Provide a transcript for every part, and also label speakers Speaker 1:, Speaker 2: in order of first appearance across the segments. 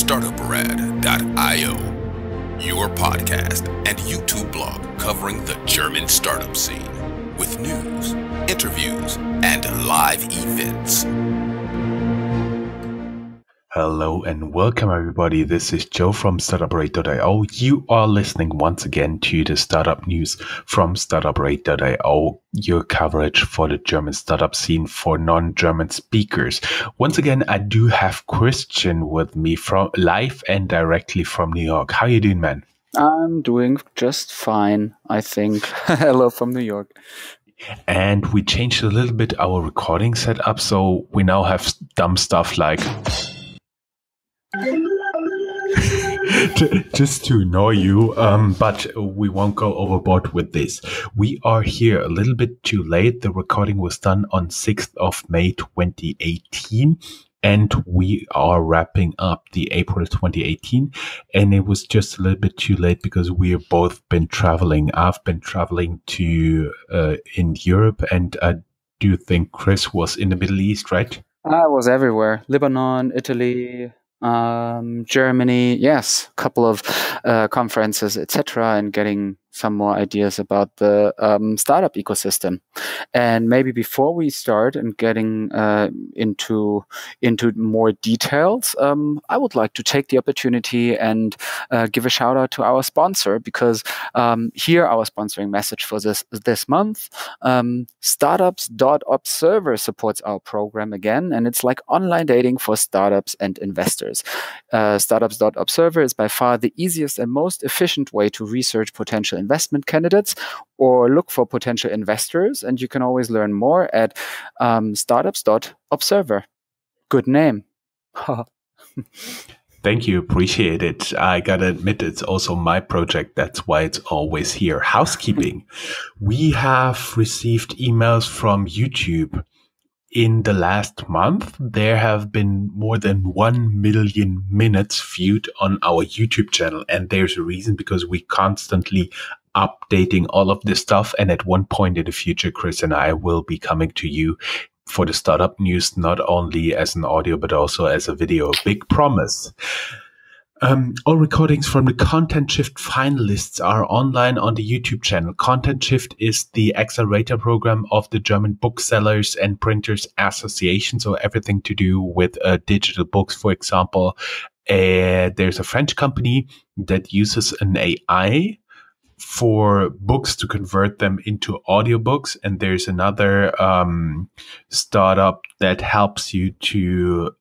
Speaker 1: Startuprad.io, your podcast and YouTube blog covering the German startup scene with news, interviews, and live events.
Speaker 2: Hello and welcome everybody. This is Joe from Startuprad.io. You are listening once again to the startup news from Startuprad.io, your coverage for the German startup scene for non-German speakers. Once again, I do have Christian with me from live and directly from New York. How you doing, man?
Speaker 3: I'm doing just fine, I think. Hello from New York.
Speaker 2: And we changed a little bit our recording setup, so we now have dumb stuff like just to annoy you, but we won't go overboard with this. We are here a little bit too late. The recording was done on 6th of May 2018, and we are wrapping up the April 2018, and it was just a little bit too late because we've both been traveling. I've been traveling to in Europe, and I do think Chris was in the Middle East, right?
Speaker 3: I was everywhere. Lebanon, Italy, Germany, yes, a couple of conferences, etc., and getting some more ideas about the startup ecosystem. And maybe before we start and getting into more details, I would like to take the opportunity and give a shout out to our sponsor, because here our sponsoring message for this month, Startups.observer supports our program again, and it's like online dating for startups and investors. Startups.observer is by far the easiest and most efficient way to research potential investment candidates or look for potential investors, and you can always learn more at startups.observer. Good name.
Speaker 2: Thank you. Appreciate it. I gotta admit, it's also my project. That's why it's always here. Housekeeping. We have received emails from YouTube. In the last month, there have been more than 1 million minutes viewed on our YouTube channel. And there's a reason, because we constantly updating all of this stuff. And at one point in the future, Chris and I will be coming to you for the startup news, not only as an audio, but also as a video. Big promise. All recordings from the Content Shift finalists are online on the YouTube channel. Content Shift is the accelerator program of the German Booksellers and Printers Association. So everything to do with digital books, for example. There's a French company that uses an AI for books to convert them into audiobooks. And there's another startup that helps you to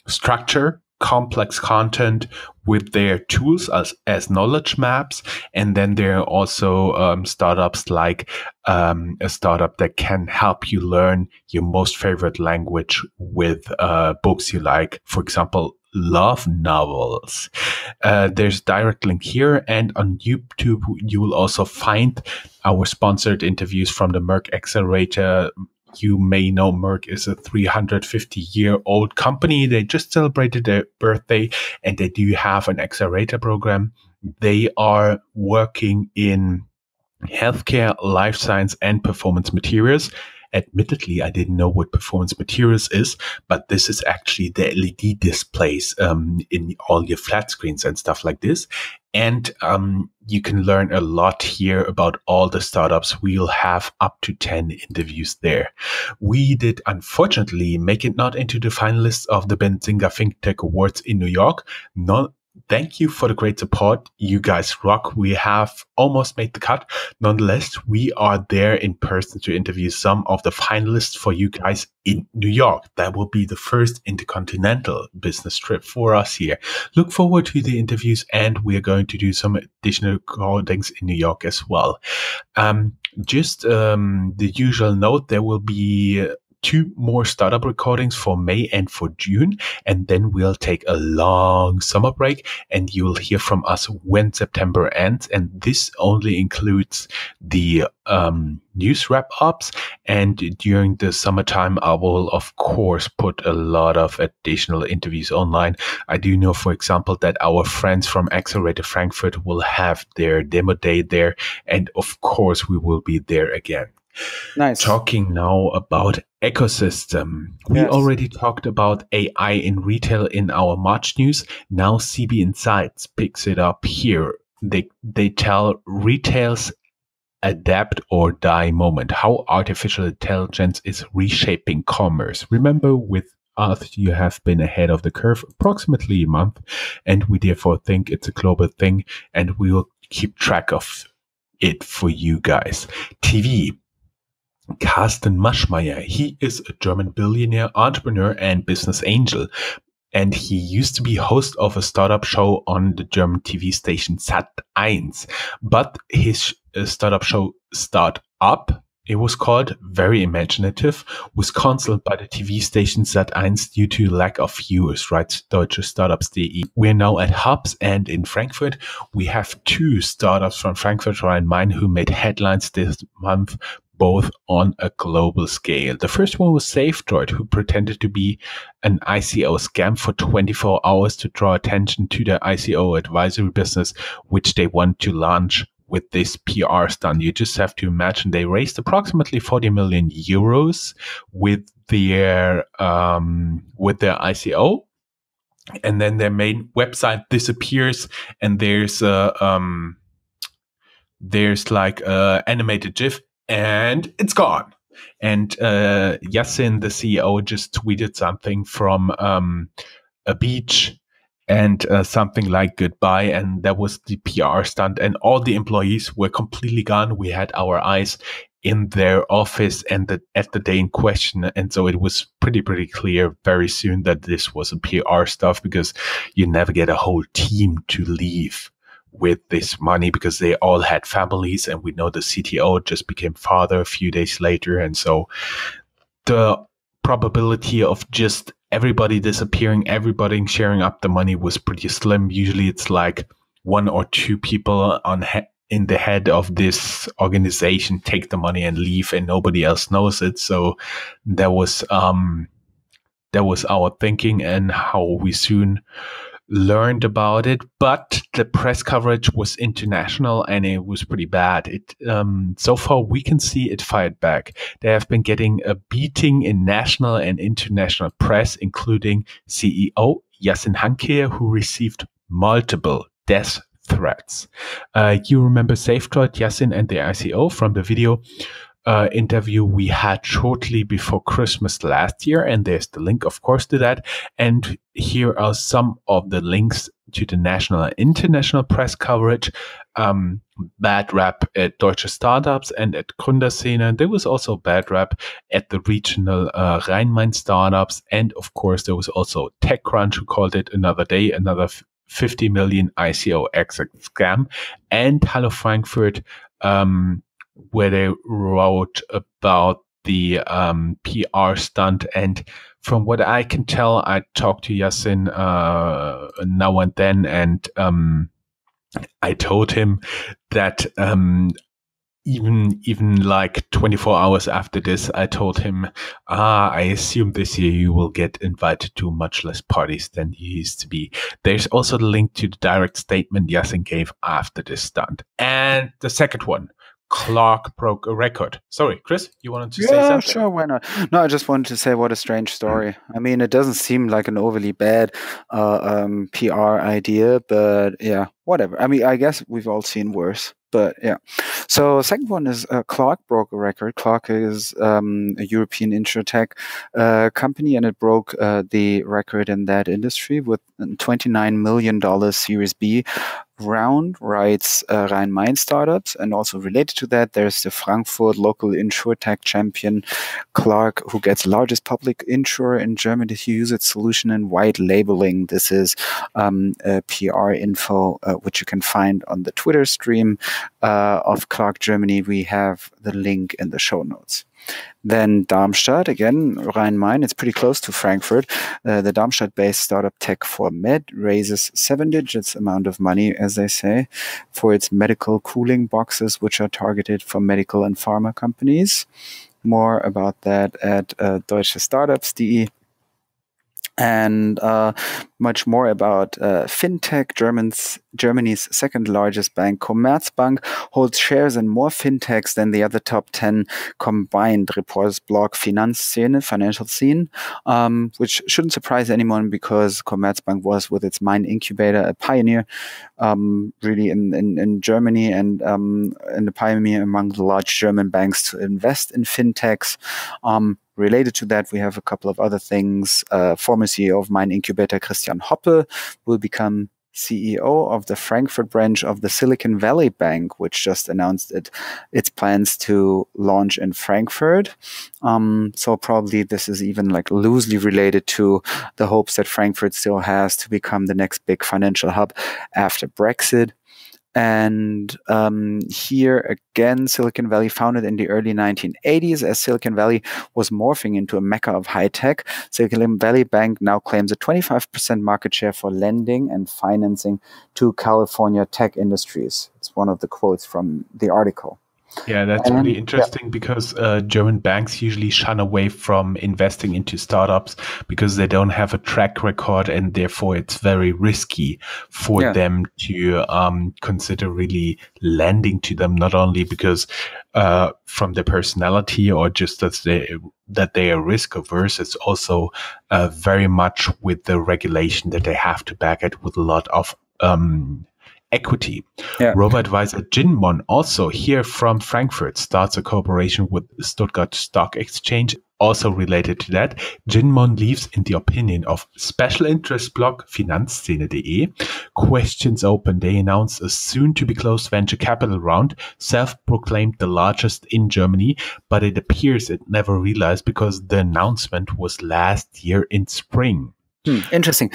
Speaker 2: structure complex content with their tools as knowledge maps. And then there are also startups like a startup that can help you learn your most favorite language with books you like, for example, love novels. There's a direct link here, and on YouTube you will also find our sponsored interviews from the Merck Accelerator. You may know Merck is a 350-year-old company. They just celebrated their birthday, and they do have an accelerator program. They are working in healthcare, life science, and performance materials. Admittedly, I didn't know what performance materials is, but this is actually the LED displays in all your flat screens and stuff like this. And you can learn a lot here about all the startups. We'll have up to 10 interviews there. We did, unfortunately, make it not into the finalists of the Benzinga FinTech Awards in New York. Thank you for the great support. You guys rock. We have almost made the cut. Nonetheless, we are there in person to interview some of the finalists for you guys in New York. That will be the first intercontinental business trip for us here. Look forward to the interviews, and we are going to do some additional recordings in New York as well. Just the usual note, there will be 2 more startup recordings for May and for June, and then we'll take a long summer break, and you will hear from us when September ends. And this only includes the news wrap-ups, and during the summertime I will of course put a lot of additional interviews online. I do know, for example, that our friends from Accelerator Frankfurt will have their demo day there, and of course we will be there again.
Speaker 3: Nice.
Speaker 2: Talking now about ecosystem. We
Speaker 3: Yes.
Speaker 2: already talked about AI in retail in our March news. Now CB Insights picks it up here. They tell retail's adapt or die moment, how artificial intelligence is reshaping commerce. Remember, with us, you have been ahead of the curve approximately a month, and we therefore think it's a global thing, and we will keep track of it for you guys. TV. Carsten Maschmeyer, he is a German billionaire, entrepreneur, and business angel. And he used to be host of a startup show on the German TV station Sat.1. But his startup show Startup, it was called, very imaginative, was cancelled by the TV station Sat.1 due to lack of viewers, right? Deutsche Startups.io. We're now at Hubs, and in Frankfurt, we have two startups from Frankfurt Rhein-Main who made headlines this month, both on a global scale. The first one was SafeDroid, who pretended to be an ICO scam for 24 hours to draw attention to the ICO advisory business, which they want to launch with this PR stunt. You just have to imagine they raised approximately 40 million euros with their ICO, and then their main website disappears, and there's like a animated GIF, and it's gone. And Yassin, the CEO, just tweeted something from a beach and something like goodbye. And that was the PR stunt. And all the employees were completely gone. We had our eyes in their office and at the day in question. And so it was pretty clear very soon that this was a PR stuff, because you never get a whole team to leave with this money, because they all had families, and we know the CTO just became father a few days later. And so the probability of just everybody disappearing, everybody sharing up the money was pretty slim. Usually it's like one or two people in the head of this organization take the money and leave, and nobody else knows it. So that was our thinking and how we soon learned about it. But the press coverage was international, and it was pretty bad. It so far we can see it fired back. They have been getting a beating in national and international press, including CEO Yassin Hanke, who received multiple death threats. You remember SafeDroid, Yassin, and the ICO from the video interview we had shortly before Christmas last year, and there's the link, of course, to that. And here are some of the links to the national and international press coverage. Bad rap at Deutsche Startups and at Gründerszene. There was also bad rap at the regional Rhein-Main startups, and of course there was also TechCrunch, who called it another day, another 50 million ICO exit scam, and Hello Frankfurt, where they wrote about the PR stunt. And from what I can tell, I talked to Yassin now and then, and I told him that even like 24 hours after this, I told him, I assume this year you will get invited to much less parties than you used to be. There's also the link to the direct statement Yassin gave after this stunt. And the second one, Clark broke a record. Sorry, Chris, you wanted to say something?
Speaker 3: Yeah, sure, why not? No, I just wanted to say what a strange story. I mean, it doesn't seem like an overly bad PR idea, but yeah, whatever. I mean, I guess we've all seen worse, but yeah. So second one is Clark broke a record. Clark is a European insurtech company, and it broke the record in that industry with $29 million Series B round, writes Rhein-Main startups. And also related to that, there's the Frankfurt local insurtech champion Clark, who gets largest public insurer in Germany to use its solution in white labeling. This is PR info, which you can find on the Twitter stream of Clark Germany. We have the link in the show notes. Then Darmstadt, again, Rhein-Main, it's pretty close to Frankfurt. The Darmstadt-based startup Tech4Med raises 7-digit amount of money, as they say, for its medical cooling boxes, which are targeted for medical and pharma companies. More about that at Deutsche Startups.de. And much more about fintech. Germany's second largest bank, Commerzbank, holds shares in more fintechs than the other top 10 combined, reports blog Finanzszene, Financial Scene, which shouldn't surprise anyone because Commerzbank was, with its Mine Incubator, a pioneer really in Germany and a pioneer among the large German banks to invest in fintechs. Related to that, we have a couple of other things. Former CEO of Mine Incubator, Christian Hoppe, will become CEO of the Frankfurt branch of the Silicon Valley Bank, which just announced its plans to launch in Frankfurt. So probably this is even like loosely related to the hopes that Frankfurt still has to become the next big financial hub after Brexit. And here again, Silicon Valley, founded in the early 1980s, as Silicon Valley was morphing into a mecca of high tech, Silicon Valley Bank now claims a 25% market share for lending and financing to California tech industries. It's one of the quotes from the article.
Speaker 2: Yeah, that's pretty interesting because German banks usually shun away from investing into startups because they don't have a track record, and therefore it's very risky for them to consider really lending to them, not only because from their personality or just that they are risk averse, it's also very much with the regulation that they have to back it with a lot of equity. Robo-advisor Jinmon, also here from Frankfurt, starts a cooperation with Stuttgart Stock Exchange. Also related to that, Jinmon leaves in the opinion of special interest blog Finanzszene.de. Questions open. They announced a soon-to-be-closed venture capital round, self-proclaimed the largest in Germany, but it appears it never realized because the announcement was last year in spring.
Speaker 3: Interesting.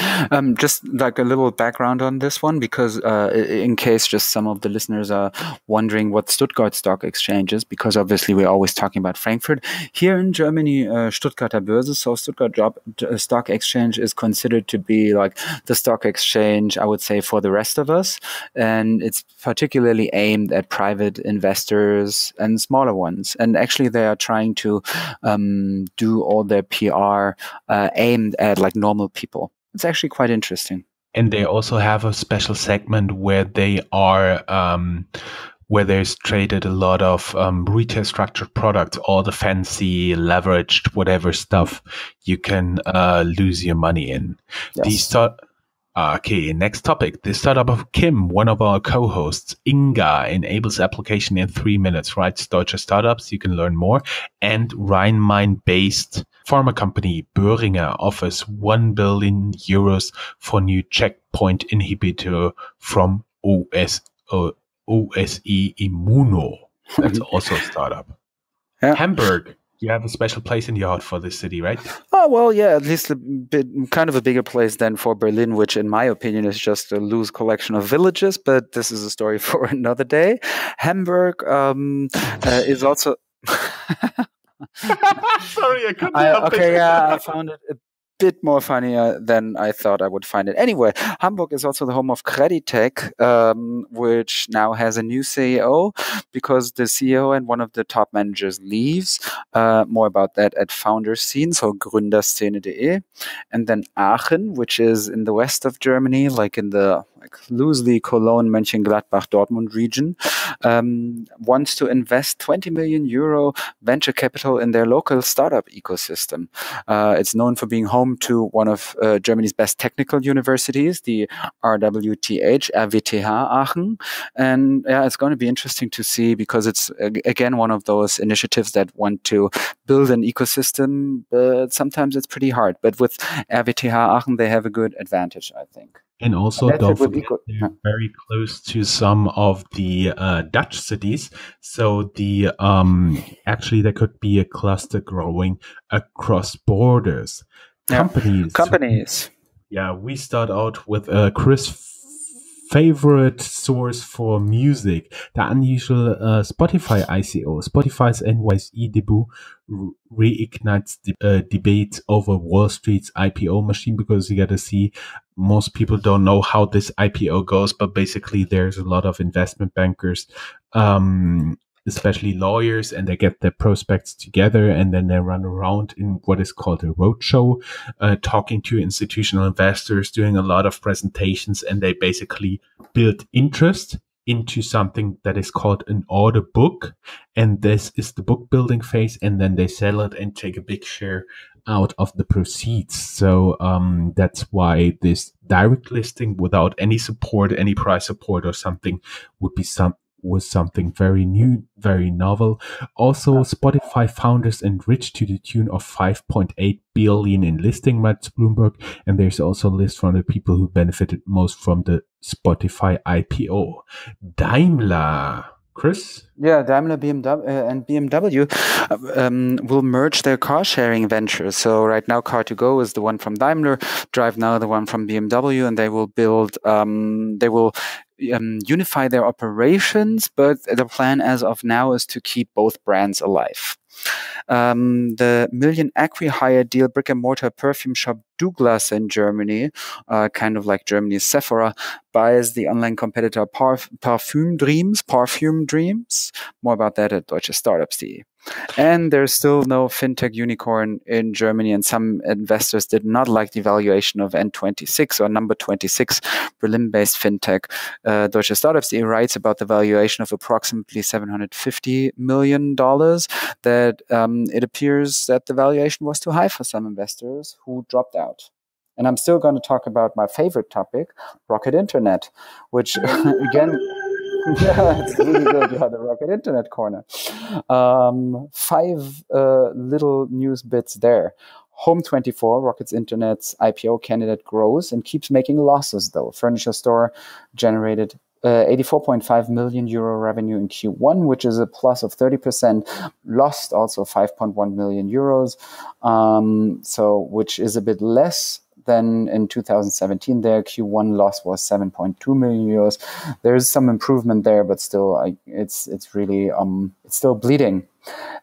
Speaker 3: Just like a little background on this one, because in case just some of the listeners are wondering what Stuttgart Stock Exchange is, because obviously we're always talking about Frankfurt. Here in Germany, Stuttgarter Börse, so Stuttgart Stock Exchange is considered to be like the stock exchange, I would say, for the rest of us. And it's particularly aimed at private investors and smaller ones. And actually they are trying to do all their PR aimed at like normal people. It's actually quite interesting.
Speaker 2: And they also have a special segment where they are where there's traded a lot of retail structured products, all the fancy leveraged whatever stuff you can lose your money in.
Speaker 3: Yes.
Speaker 2: Okay, next topic. The startup of Kim, one of our co-hosts, Inga, enables application in 3 minutes, writes Deutsche Startups. You can learn more. And Rhine-Main-based pharma company Boehringer offers 1 billion euros for new checkpoint inhibitor from OSE Immuno. That's also a startup. Hamburg. You have a special place in your heart for this city, right?
Speaker 3: Oh, well, yeah, at least kind of a bigger place than for Berlin, which in my opinion is just a loose collection of villages, but this is a story for another day. Hamburg is also...
Speaker 2: Sorry, I couldn't help it.
Speaker 3: I found it a bit more funnier than I thought I would find it. Anyway, Hamburg is also the home of Creditec, which now has a new CEO because the CEO and one of the top managers leaves. More about that at Founders Scene, so Gründerszene.de. And then Aachen, which is in the west of Germany, like in the loosely Cologne, Mönchengladbach, Dortmund region, wants to invest 20 million euro venture capital in their local startup ecosystem. It's known for being home to one of Germany's best technical universities, the RWTH Aachen. And yeah, it's going to be interesting to see because it's, again, one of those initiatives that want to build an ecosystem, but sometimes it's pretty hard. But with RWTH Aachen, they have a good advantage, I think.
Speaker 2: And also, don't forget, they're very close to some of the Dutch cities. So the actually, there could be a cluster growing across borders.
Speaker 3: Companies.
Speaker 2: Yeah, we start out with Chris' favorite source for music, the unusual Spotify ICO. Spotify's NYC debut reignites debates over Wall Street's IPO machine, because you got to see, most people don't know how this IPO goes, but basically there's a lot of investment bankers especially lawyers, and they get their prospects together, and then they run around in what is called a roadshow, talking to institutional investors, doing a lot of presentations, and they basically build interest into something that is called an order book. And this is the book building phase, and then they sell it and take a big share out of the proceeds. So that's why this direct listing without any support, any price support or something was something very new, very novel. Also, Spotify founders enriched to the tune of 5.8 billion in listing, writes Bloomberg. And there's also a list from the people who benefited most from the Spotify IPO. Daimler. Chris?
Speaker 3: Yeah, Daimler and BMW will merge their car sharing ventures. So right now, Car2Go is the one from Daimler, Drive Now the one from BMW, and they will unify their operations. But the plan as of now is to keep both brands alive. The million acqui-hire deal brick-and-mortar perfume shop Douglas in Germany, kind of like Germany's Sephora, buys the online competitor Parfüm Dreams. More about that at Deutsche Startups.de. And there's still no fintech unicorn in Germany, and some investors did not like the valuation of N26 or number 26, Berlin-based fintech. Deutsche Startups.de writes about the valuation of approximately $750 million, that it appears that the valuation was too high for some investors who dropped out. And I'm still going to talk about my favorite topic, Rocket Internet, which again... Yeah, it's really good. Yeah, the Rocket Internet corner. 5 little news bits there. Home24, Rocket's Internet's IPO candidate, grows and keeps making losses, though. Furniture store generated 84.5 million euro revenue in Q1, which is a plus of 30%. Lost also 5.1 million euros, which is a bit less than in 2017. Their Q1 loss was 7.2 million euros. There's some improvement there, but still, it's really it's still bleeding.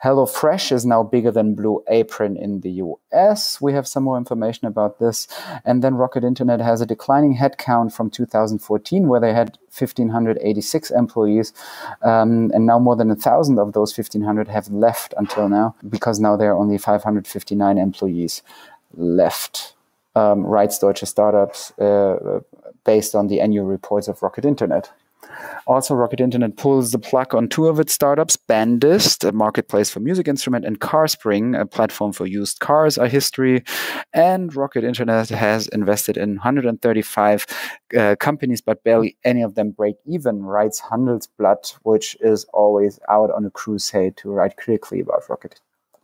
Speaker 3: HelloFresh is now bigger than Blue Apron in the US. We have some more information about this. And then Rocket Internet has a declining headcount from 2014, where they had 1,586 employees. And now more than 1,000 of those 1,500 have left until now, because now there are only 559 employees left. Writes Deutsche Startups based on the annual reports of Rocket Internet. Also, Rocket Internet pulls the plug on 2 of its startups, Bandist, a marketplace for music instrument, and CarSpring, a platform for used cars, are history. And Rocket Internet has invested in 135 companies, but barely any of them break even, writes Handelsblatt, which is always out on a crusade to write critically about Rocket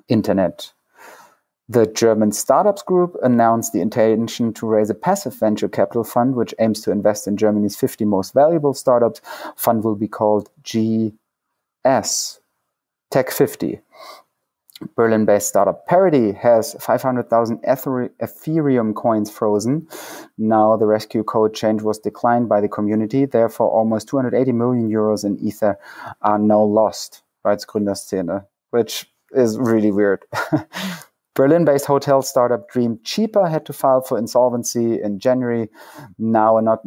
Speaker 3: Internet. The German Startups Group announced the intention to raise a passive venture capital fund, which aims to invest in Germany's 50 most valuable startups. Fund will be called GS Tech 50. Berlin-based startup Parity has 500,000 Ethereum coins frozen. Now the rescue code change was declined by the community. Therefore, almost 280 million euros in Ether are now lost, writes Gründerszene, which is really weird. Berlin-based hotel startup Dream Cheaper had to file for insolvency in January. Now a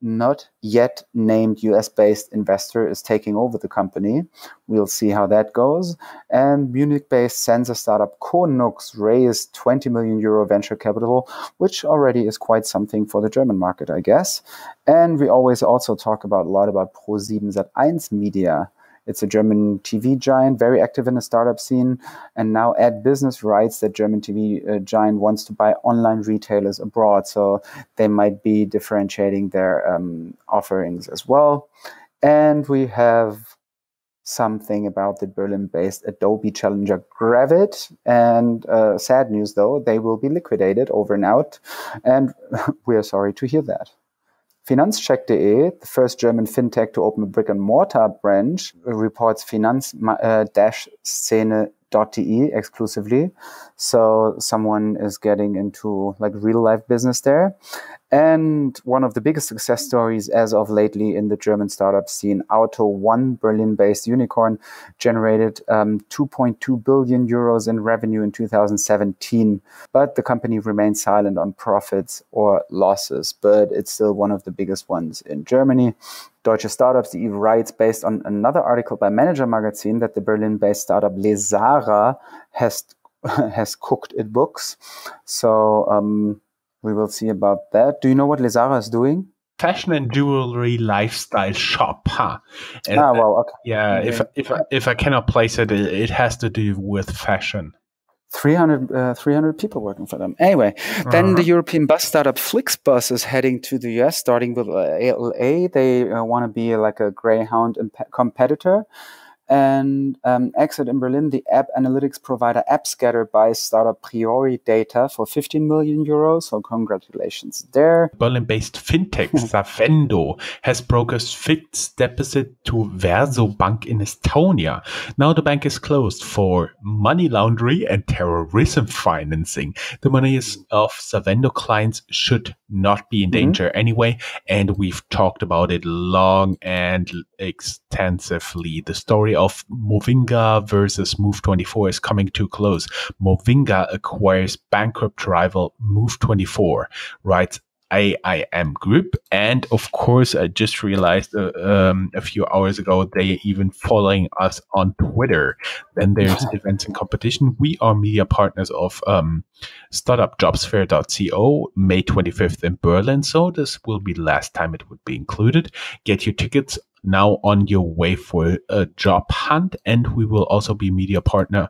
Speaker 3: not yet named US-based investor is taking over the company. We'll see how that goes. And Munich-based sensor startup Konux raised 20 million euro venture capital, which already is quite something for the German market, I guess. And we always also talk a lot about Pro7 Media. It's a German TV giant, very active in the startup scene. And now Ad Business writes that German TV giant wants to buy online retailers abroad. So they might be differentiating their offerings as well. And we have something about the Berlin-based Adobe challenger Gravit. And sad news, though, they will be liquidated over and out. And we are sorry to hear that. Finanzcheck.de, the first German fintech to open a brick-and-mortar branch, reports Finanz-Szene.de exclusively. So someone is getting into like real-life business there. And one of the biggest success stories as of lately in the German startup scene, Auto1, Berlin-based unicorn, generated 2.2 billion euros in revenue in 2017. But the company remains silent on profits or losses, but it's still one of the biggest ones in Germany. Deutsche Startups.io writes, based on another article by Manager Magazine, that the Berlin-based startup Lesara has cooked its books. So we will see about that. Do you know what Lesara is doing?
Speaker 2: Fashion and jewelry lifestyle shop, huh? And,
Speaker 3: well, okay.
Speaker 2: yeah. If I cannot place it, it has to do with fashion.
Speaker 3: 300 people working for them. Anyway, then the European bus startup Flixbus is heading to the US, starting with LA. They want to be like a Greyhound competitor. And exit in Berlin, the app analytics provider AppScatter buys startup Priori Data for 15 million euros. So congratulations there.
Speaker 2: Berlin-based fintech Savendo has brokered fixed deposit to Verso Bank in Estonia. Now the bank is closed for money laundering and terrorism financing. The money of Savendo clients should not be in danger anyway, and we've talked about it long and extensively. The story of Movinga versus Move24 is coming to close. Movinga acquires bankrupt rival Move24, writes AIM Group. And of course, I just realized a few hours ago, they even following us on Twitter. Then there's events and competition. We are media partners of Startuprad.io, May 25th in Berlin. So this will be the last time it would be included. Get your tickets now on your way for a job hunt. And we will also be media partner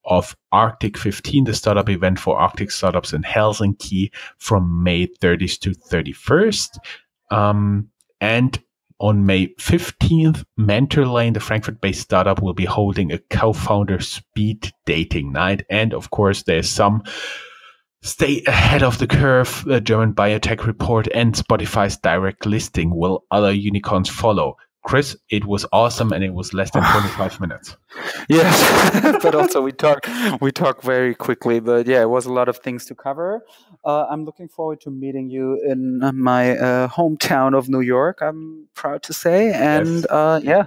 Speaker 2: of Arctic 15, the startup event for Arctic startups in Helsinki from May 30th to 31st. And on May 15th, Mentor Lane, the Frankfurt-based startup, will be holding a co-founder speed dating night. And of course, there's some stay ahead of the curve, a German biotech report, and Spotify's direct listing. Will other unicorns follow? Chris, it was awesome, and it was less than 25 minutes.
Speaker 3: Yes, but also we talk very quickly. But yeah, it was a lot of things to cover. I'm looking forward to meeting you in my hometown of New York, I'm proud to say. And yeah,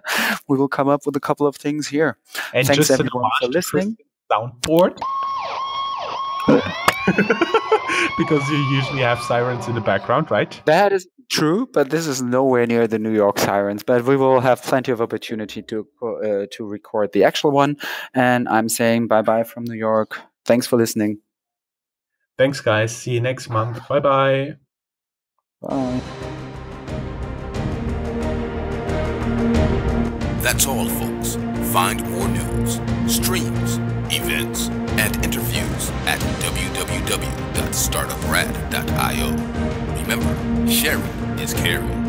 Speaker 3: we will come up with a couple of things here.
Speaker 2: And
Speaker 3: thanks
Speaker 2: just
Speaker 3: everyone for listening.
Speaker 2: Soundboard. Because you usually have sirens in the background, right?
Speaker 3: That is true, but this is nowhere near the New York sirens. But we will have plenty of opportunity to record the actual one. And I'm saying bye-bye from New York. Thanks for listening.
Speaker 2: Thanks, guys. See you next month. Bye-bye.
Speaker 3: Bye.
Speaker 1: That's all, folks. Find more news, streams, events, and interviews at www.startuprad.io. Remember, sharing is caring.